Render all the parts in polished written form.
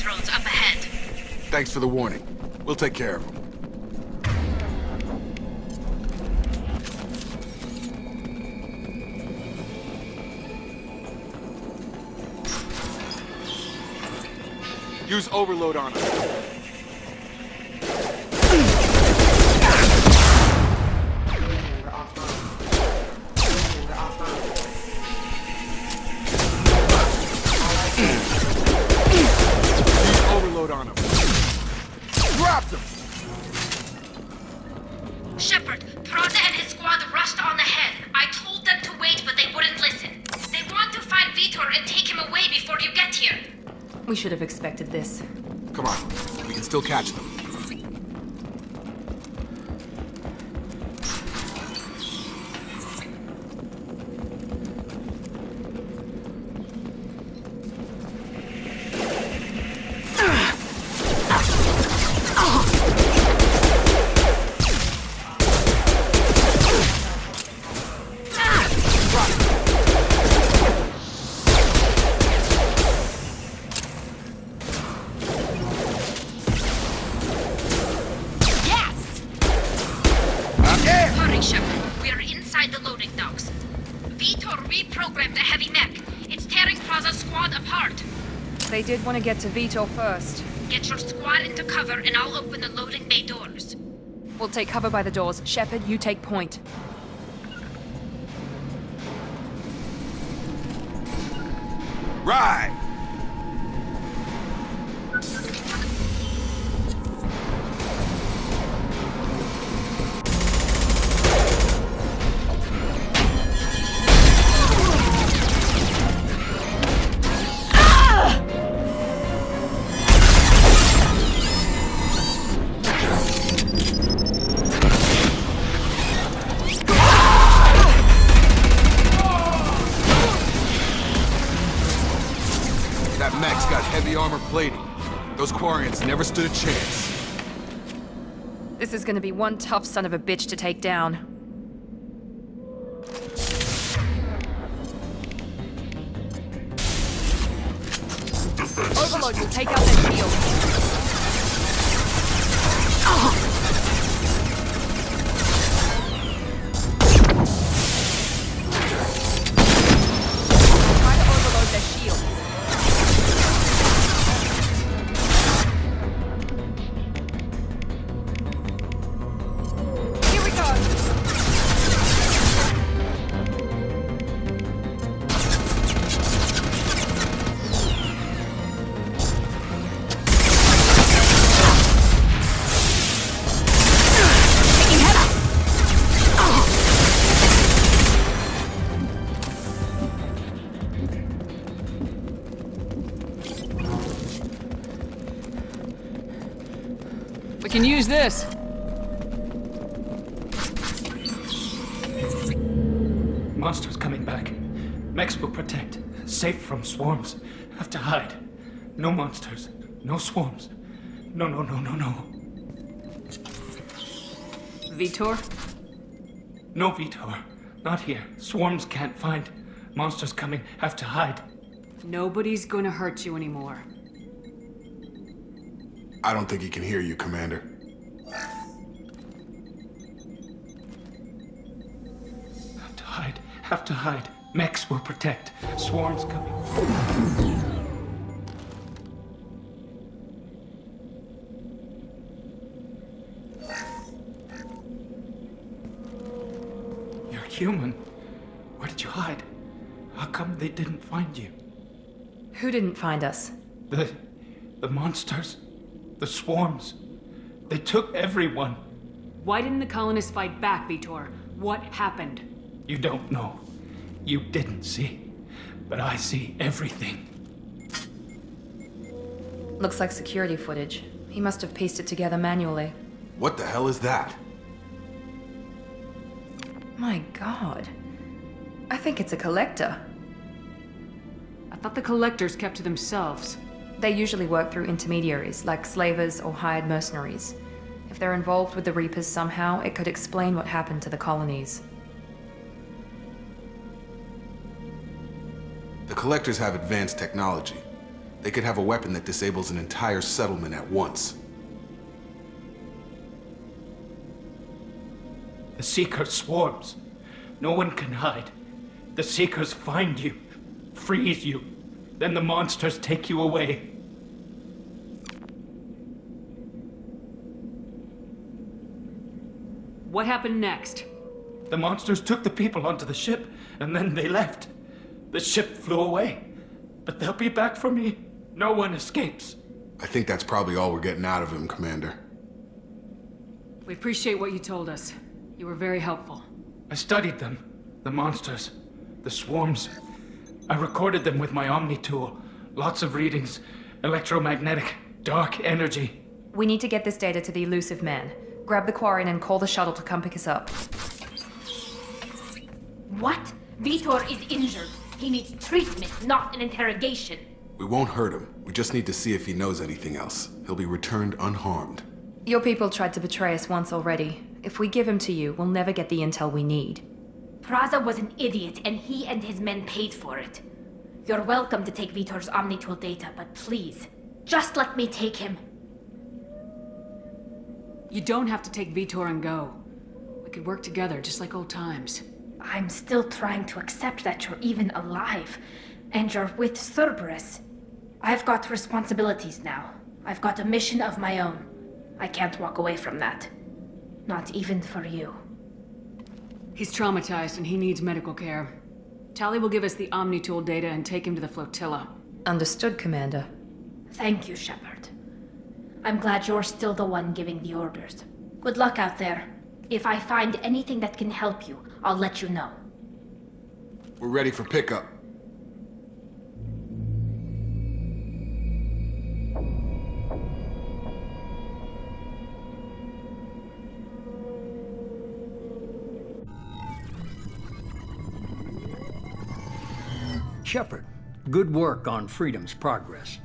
drones up ahead. Thanks for the warning. We'll take care of them. Use overload on us. On him. Dropped him! Shepard, Prada and his squad rushed on ahead. I told them to wait, but they wouldn't listen. They want to find Vitor and take him away before you get here. We should have expected this. Come on, we can still catch them. Hurry, Shepard. We are inside the loading docks. Vitor reprogrammed the heavy mech. It's tearing Praza's squad apart. They did want to get to Vitor first. Get your squad into cover and I'll open the loading bay doors. We'll take cover by the doors. Shepard, you take point. Right! That mech's got heavy armor plating. Those Quarians never stood a chance. This is gonna be one tough son of a bitch to take down. Overload will take out their shields. Try to overload their shields. Here we go. Taking head up. We can use this. Monsters coming back. Mechs will protect. Safe from swarms. Have to hide. No monsters. No swarms. No. Vitor? No Vitor. Not here. Swarms can't find. Monsters coming. Have to hide. Nobody's gonna hurt you anymore. I don't think he can hear you, Commander. Have to hide. Have to hide. Mechs will protect. Swarms coming. You're human. Where did you hide? How come they didn't find you? Who didn't find us? The monsters. The swarms. They took everyone. Why didn't the colonists fight back, Vitor? What happened? You don't know. You didn't see. But I see everything. Looks like security footage. He must have pieced it together manually. What the hell is that? My God. I think it's a collector. I thought the collectors kept to themselves. They usually work through intermediaries, like slavers or hired mercenaries. If they're involved with the Reapers somehow, it could explain what happened to the colonies. The Collectors have advanced technology. They could have a weapon that disables an entire settlement at once. The Seeker swarms. No one can hide. The Seekers find you, freeze you, then the monsters take you away. What happened next? The monsters took the people onto the ship, and then they left. The ship flew away. But they'll be back for me. No one escapes. I think that's probably all we're getting out of him, Commander. We appreciate what you told us. You were very helpful. I studied them. The monsters. The swarms. I recorded them with my Omni tool. Lots of readings. Electromagnetic. Dark energy. We need to get this data to the elusive man. Grab the Quarian and call the shuttle to come pick us up. What? Vitor is injured. He needs treatment, not an interrogation. We won't hurt him. We just need to see if he knows anything else. He'll be returned unharmed. Your people tried to betray us once already. If we give him to you, we'll never get the intel we need. Praza was an idiot, and he and his men paid for it. You're welcome to take Vitor's Omnitool data, but please, just let me take him. You don't have to take Vitor and go. We could work together, just like old times. I'm still trying to accept that you're even alive, and you're with Cerberus. I've got responsibilities now. I've got a mission of my own. I can't walk away from that. Not even for you. He's traumatized and he needs medical care. Tali will give us the Omnitool data and take him to the flotilla. Understood, Commander. Thank you, Shepard. I'm glad you're still the one giving the orders. Good luck out there. If I find anything that can help you, I'll let you know. We're ready for pickup. Shepard, good work on Freedom's progress.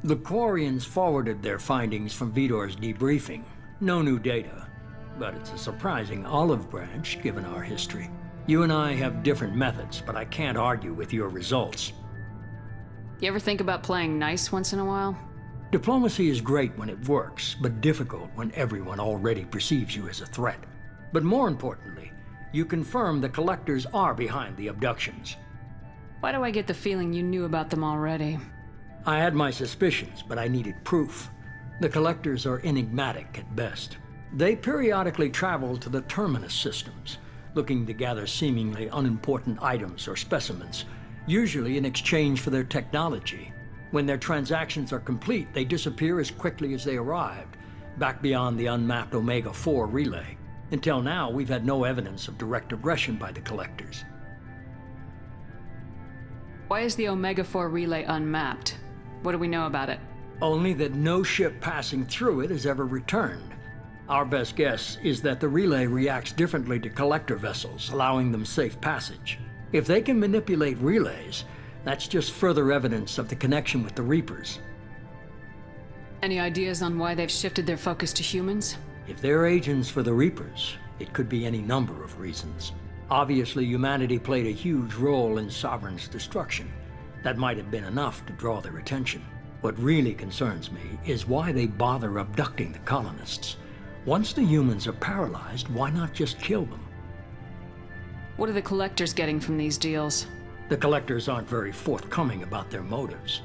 The Quarians forwarded their findings from Vitor's debriefing. No new data, but it's a surprising olive branch given our history. You and I have different methods, but I can't argue with your results. You ever think about playing nice once in a while? Diplomacy is great when it works, but difficult when everyone already perceives you as a threat. But more importantly, you confirm the Collectors are behind the abductions. Why do I get the feeling you knew about them already? I had my suspicions, but I needed proof. The Collectors are enigmatic at best. They periodically travel to the Terminus systems, looking to gather seemingly unimportant items or specimens, usually in exchange for their technology. When their transactions are complete, they disappear as quickly as they arrived, back beyond the unmapped Omega-4 relay. Until now, we've had no evidence of direct aggression by the Collectors. Why is the Omega-4 relay unmapped? What do we know about it? Only that no ship passing through it has ever returned. Our best guess is that the relay reacts differently to Collector vessels, allowing them safe passage. If they can manipulate relays, that's just further evidence of the connection with the Reapers. Any ideas on why they've shifted their focus to humans? If they're agents for the Reapers, it could be any number of reasons. Obviously, humanity played a huge role in Sovereign's destruction. That might have been enough to draw their attention. What really concerns me is why they bother abducting the colonists. Once the humans are paralyzed, why not just kill them? What are the Collectors getting from these deals? The Collectors aren't very forthcoming about their motives.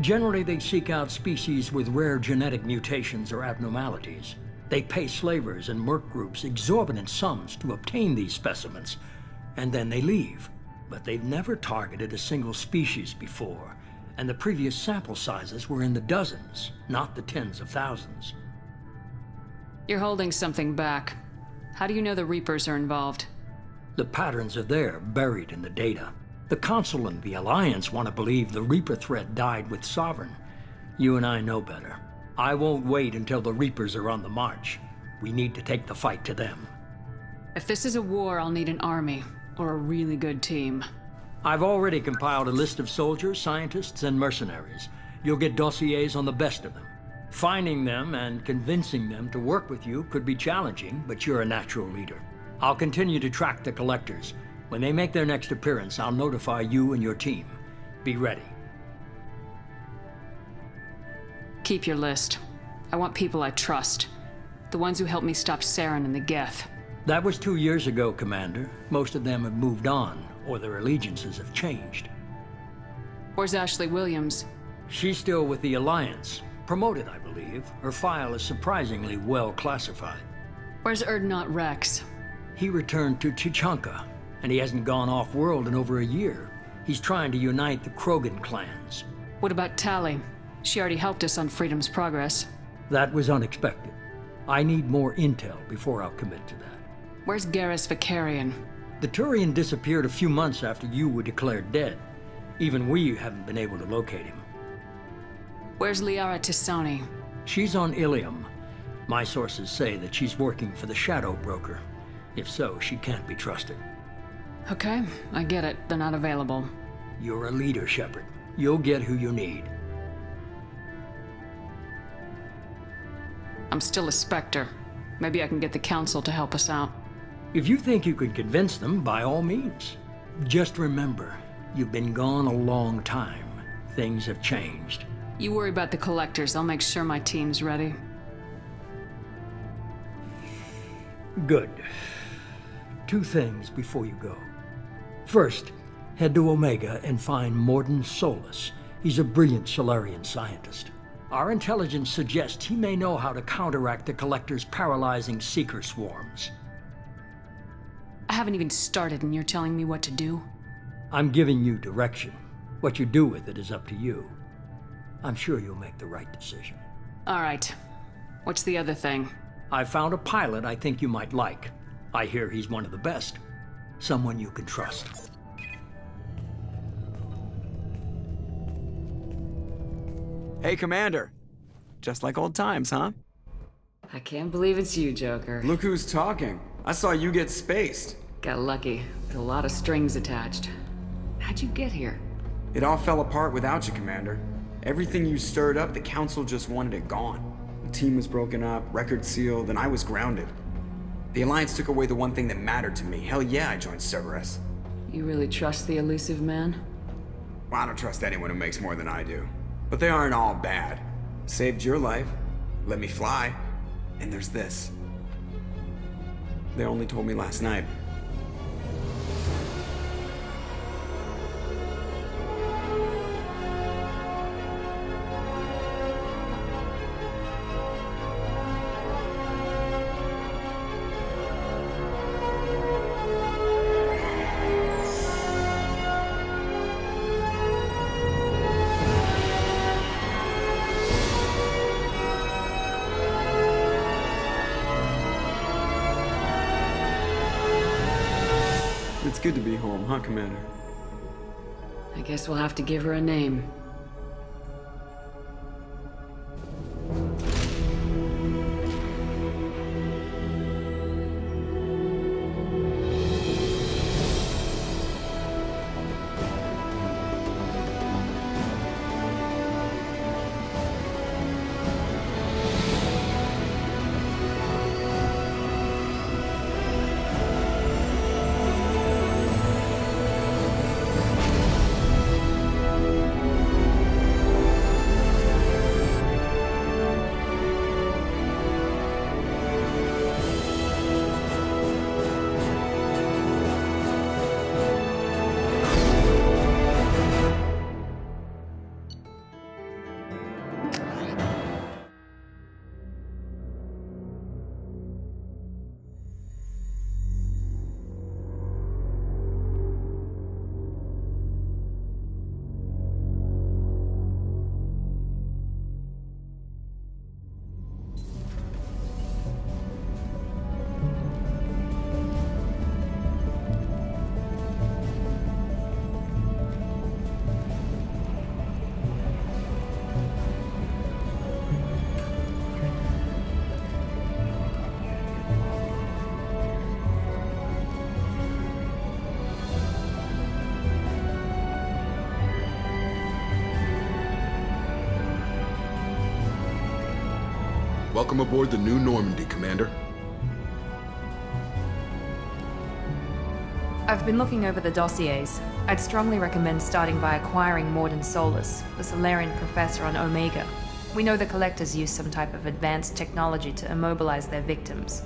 Generally, they seek out species with rare genetic mutations or abnormalities. They pay slavers and merc groups exorbitant sums to obtain these specimens, and then they leave. But they've never targeted a single species before, and the previous sample sizes were in the dozens, not the tens of thousands. You're holding something back. How do you know the Reapers are involved? The patterns are there, buried in the data. The Council and the Alliance want to believe the Reaper threat died with Sovereign. You and I know better. I won't wait until the Reapers are on the march. We need to take the fight to them. If this is a war, I'll need an army, or a really good team. I've already compiled a list of soldiers, scientists, and mercenaries. You'll get dossiers on the best of them. Finding them and convincing them to work with you could be challenging, but you're a natural leader. I'll continue to track the Collectors. When they make their next appearance, I'll notify you and your team. Be ready. Keep your list. I want people I trust. The ones who helped me stop Saren and the Geth. That was 2 years ago, Commander. Most of them have moved on, or their allegiances have changed. Where's Ashley Williams? She's still with the Alliance. Promoted, I believe. Her file is surprisingly well classified. Where's Erdnot Rex? He returned to Chichanka, and he hasn't gone off-world in over a year. He's trying to unite the Krogan clans. What about Tali? She already helped us on Freedom's Progress. That was unexpected. I need more intel before I'll commit to that. Where's Garrus Vicarian? The Turian disappeared a few months after you were declared dead. Even we haven't been able to locate him. Where's Liara Tisani? She's on Ilium. My sources say that she's working for the Shadow Broker. If so, she can't be trusted. Okay, I get it. They're not available. You're a leader, Shepard. You'll get who you need. I'm still a Spectre. Maybe I can get the Council to help us out. If you think you can convince them, by all means. Just remember, you've been gone a long time. Things have changed. You worry about the Collectors. I'll make sure my team's ready. Good. 2 things before you go. First, head to Omega and find Mordin Solus. He's a brilliant Solarian scientist. Our intelligence suggests he may know how to counteract the Collector's paralyzing Seeker swarms. I haven't even started and you're telling me what to do? I'm giving you direction. What you do with it is up to you. I'm sure you'll make the right decision. All right. What's the other thing? I found a pilot I think you might like. I hear he's one of the best. Someone you can trust. Hey, Commander. Just like old times, huh? I can't believe it's you, Joker. Look who's talking. I saw you get spaced. Got lucky, with a lot of strings attached. How'd you get here? It all fell apart without you, Commander. Everything you stirred up, the Council just wanted it gone. The team was broken up, record sealed, and I was grounded. The Alliance took away the one thing that mattered to me. Hell yeah, I joined Cerberus. You really trust the elusive man? Well, I don't trust anyone who makes more than I do. But they aren't all bad. Saved your life, let me fly, and there's this. They only told me last night. It's good to be home, huh, Commander? I guess we'll have to give her a name. Welcome aboard the New Normandy, Commander. I've been looking over the dossiers. I'd strongly recommend starting by acquiring Mordin Solus, the Solarian professor on Omega. We know the Collectors use some type of advanced technology to immobilize their victims.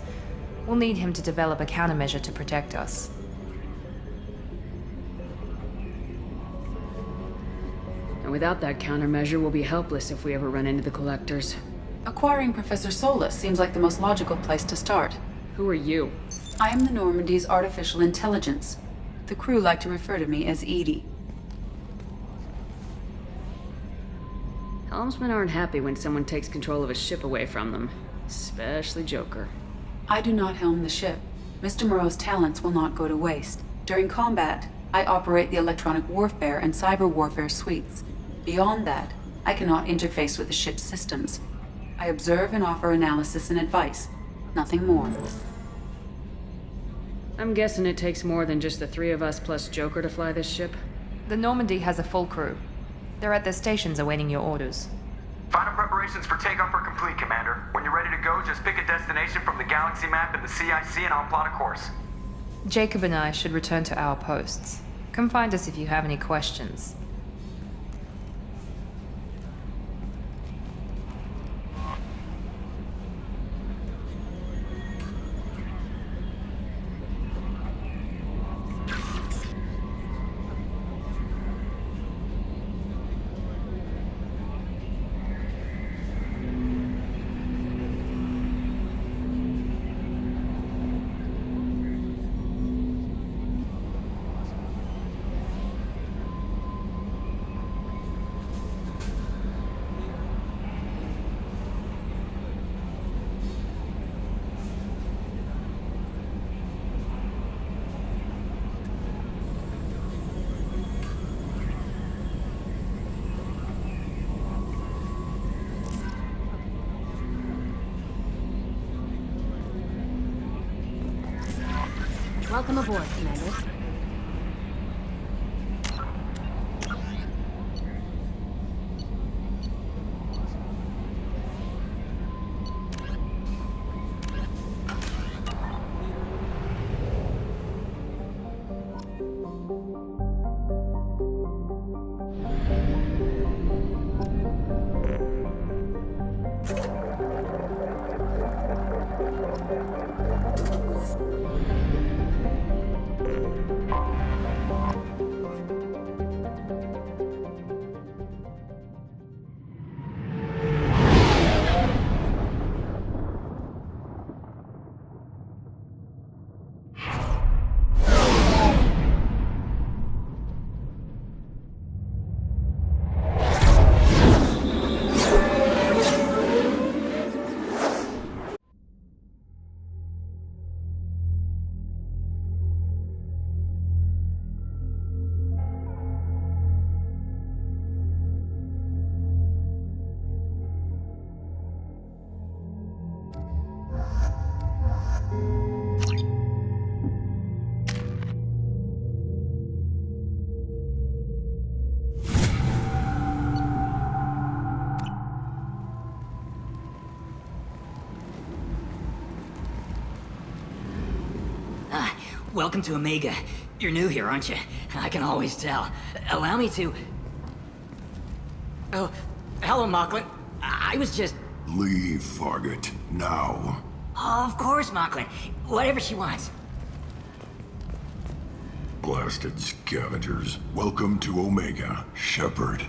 We'll need him to develop a countermeasure to protect us. And without that countermeasure, we'll be helpless if we ever run into the Collectors. Acquiring Professor Solus seems like the most logical place to start. Who are you? I am the Normandy's artificial intelligence. The crew like to refer to me as Edie. Helmsmen aren't happy when someone takes control of a ship away from them. Especially Joker. I do not helm the ship. Mr. Moreau's talents will not go to waste. During combat, I operate the electronic warfare and cyber warfare suites. Beyond that, I cannot interface with the ship's systems. I observe and offer analysis and advice. Nothing more. I'm guessing it takes more than just the three of us plus Joker to fly this ship. The Normandy has a full crew. They're at their stations awaiting your orders. Final preparations for takeoff are complete, Commander. When you're ready to go, just pick a destination from the galaxy map in the CIC and I'll plot a course. Jacob and I should return to our posts. Come find us if you have any questions. Welcome aboard, Commander. Welcome to Omega. You're new here, aren't you? I can always tell. Allow me to... Oh, hello, Mocklin. I was just... Leave, Fargate. Now. Oh, of course, Mocklin. Whatever she wants. Blasted scavengers. Welcome to Omega, Shepard.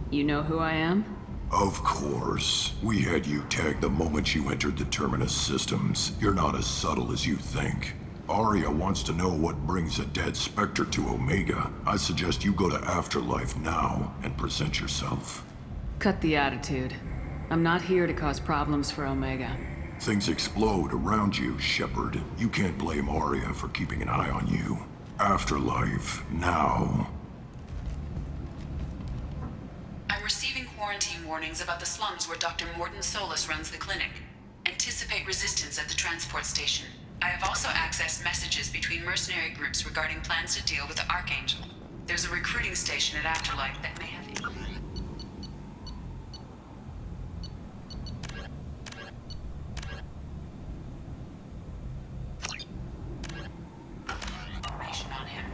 You know who I am? Of course. We had you tagged the moment you entered the Terminus systems. You're not as subtle as you think. Aria wants to know what brings a dead Spectre to Omega. I suggest you go to Afterlife now and present yourself. Cut the attitude. I'm not here to cause problems for Omega. Things explode around you, Shepard. You can't blame Aria for keeping an eye on you. Afterlife, now. I'm receiving quarantine warnings about the slums where Dr. Morton Solus runs the clinic. Anticipate resistance at the transport station. I have also accessed messages between mercenary groups regarding plans to deal with the Archangel. There's a recruiting station at Afterlife that may have information on him.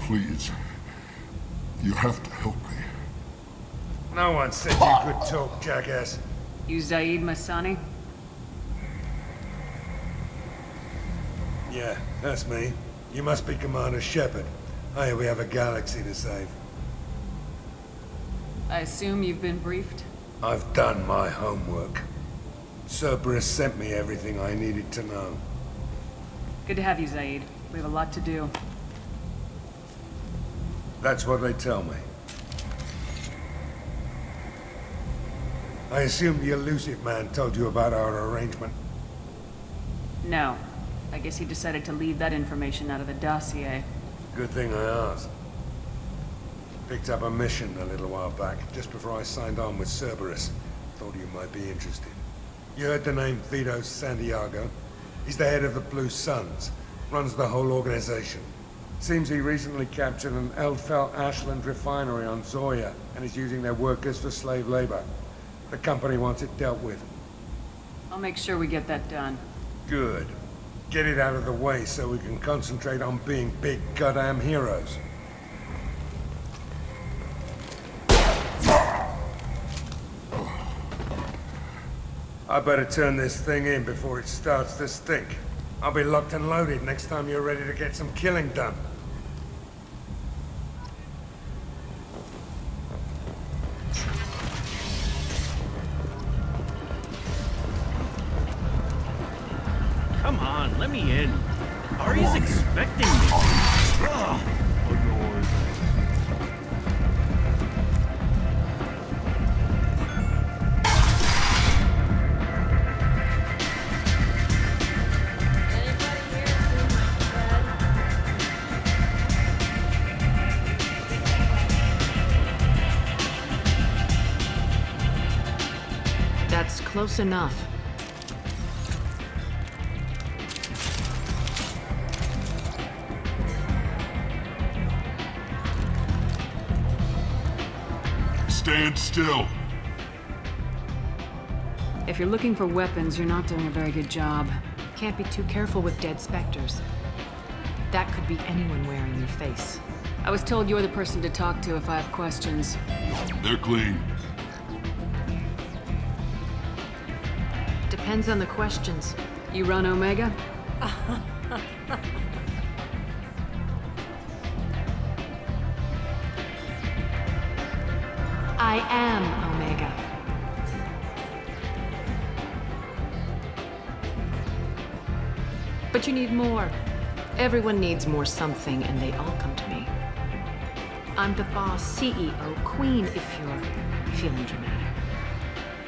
please. You have to help me. No one said you could talk, jackass. You Zaid Masani? Yeah, that's me. You must be Commander Shepard. Hey, we have a galaxy to save. I assume you've been briefed? I've done my homework. Cerberus sent me everything I needed to know. Good to have you, Zaid. We have a lot to do. That's what they tell me. I assume the elusive man told you about our arrangement. No. I guess he decided to leave that information out of the dossier. Good thing I asked. Picked up a mission a little while back, just before I signed on with Cerberus. Thought you might be interested. You heard the name Vito Santiago? He's the head of the Blue Suns. Runs the whole organization. Seems he recently captured an Eldfell Ashland refinery on Zoya and is using their workers for slave labor. The company wants it dealt with. I'll make sure we get that done. Good. Get it out of the way so we can concentrate on being big goddamn heroes. I better turn this thing in before it starts to stink. I'll be locked and loaded next time you're ready to get some killing done. Come on, let me in. Ari's expecting me. Ugh. That's close enough. Stand still. If you're looking for weapons, you're not doing a very good job. Can't be too careful with dead specters. That could be anyone wearing your face. I was told you're the person to talk to if I have questions. They're clean. Depends on the questions. You run Omega? I am Omega. But you need more. Everyone needs more something, and they all come to me. I'm the boss, CEO, queen, if you're feeling dramatic.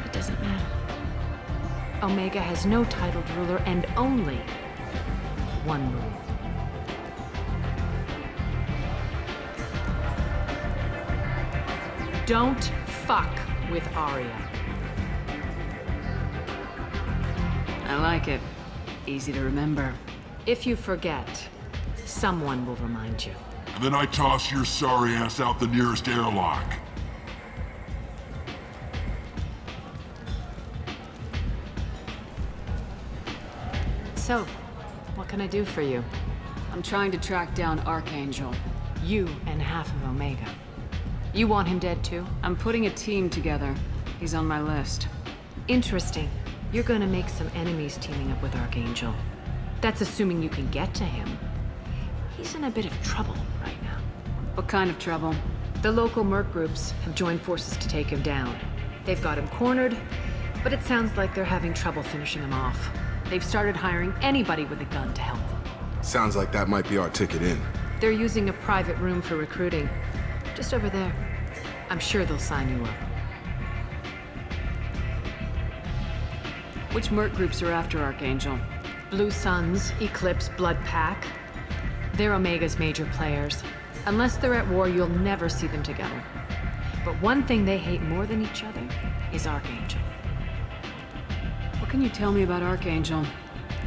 It doesn't matter. Omega has no titled ruler and only one rule. Don't fuck with Aria. I like it. Easy to remember. If you forget, someone will remind you. And then I toss your sorry ass out the nearest airlock. So, what can I do for you? I'm trying to track down Archangel. You and half of Omega. You want him dead too? I'm putting a team together. He's on my list. Interesting. You're gonna make some enemies teaming up with Archangel. That's assuming you can get to him. He's in a bit of trouble right now. What kind of trouble? The local merc groups have joined forces to take him down. They've got him cornered, but it sounds like they're having trouble finishing him off. They've started hiring anybody with a gun to help them. Sounds like that might be our ticket in. They're using a private room for recruiting. Just over there. I'm sure they'll sign you up. Which merc groups are after Archangel? Blue Suns, Eclipse, Blood Pack. They're Omega's major players. Unless they're at war, you'll never see them together. But one thing they hate more than each other is Archangel. What can you tell me about Archangel?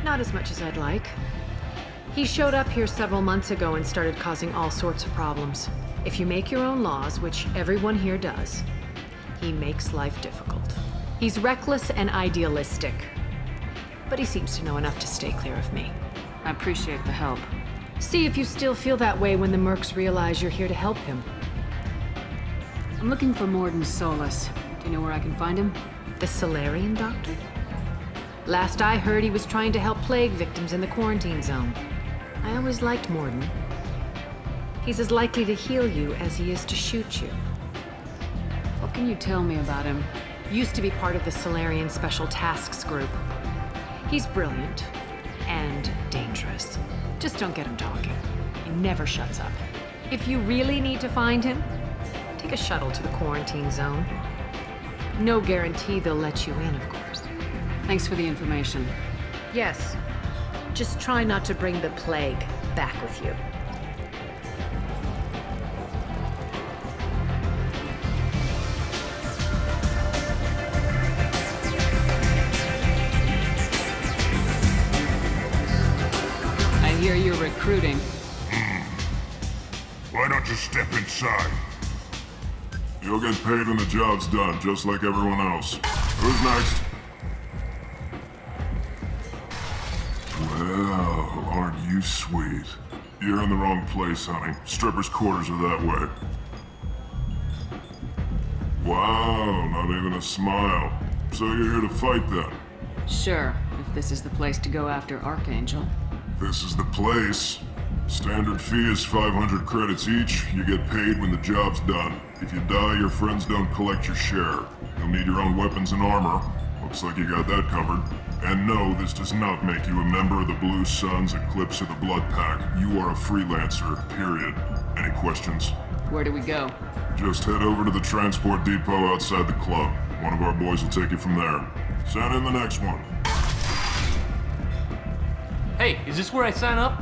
Not as much as I'd like. He showed up here several months ago and started causing all sorts of problems. If you make your own laws, which everyone here does, he makes life difficult. He's reckless and idealistic. But he seems to know enough to stay clear of me. I appreciate the help. See if you still feel that way when the mercs realize you're here to help him. I'm looking for Morden Solus. Do you know where I can find him? The Solarian doctor? Last I heard, he was trying to help plague victims in the quarantine zone. I always liked Morden. He's as likely to heal you as he is to shoot you. What can you tell me about him? Used to be part of the Solarian Special Tasks Group. He's brilliant and dangerous. Just don't get him talking. He never shuts up. If you really need to find him, take a shuttle to the quarantine zone. No guarantee they'll let you in, of course. Thanks for the information. Yes. Just try not to bring the plague back with you. I hear you're recruiting. Why don't you step inside? You'll get paid when the job's done, just like everyone else. Who's next? Well, aren't you sweet? You're in the wrong place, honey. Strippers' quarters are that way. Wow, not even a smile. So you're here to fight then? Sure, if this is the place to go after Archangel. This is the place. Standard fee is 500 credits each. You get paid when the job's done. If you die, your friends don't collect your share. You'll need your own weapons and armor. Looks like you got that covered. And no, this does not make you a member of the Blue Suns, Eclipse, or the Blood Pack. You are a freelancer, period. Any questions? Where do we go? Just head over to the transport depot outside the club. One of our boys will take you from there. Send in the next one. Hey, is this where I sign up?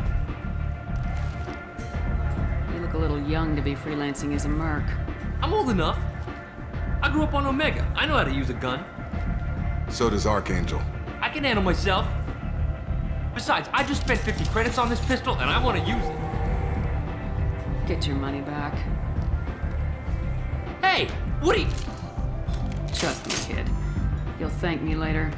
You look a little young to be freelancing as a merc. I'm old enough. I grew up on Omega. I know how to use a gun. So does Archangel. I can handle myself. Besides, I just spent 50 credits on this pistol and I want to use it. Get your money back. Hey, Woody! Trust me, kid. You'll thank me later.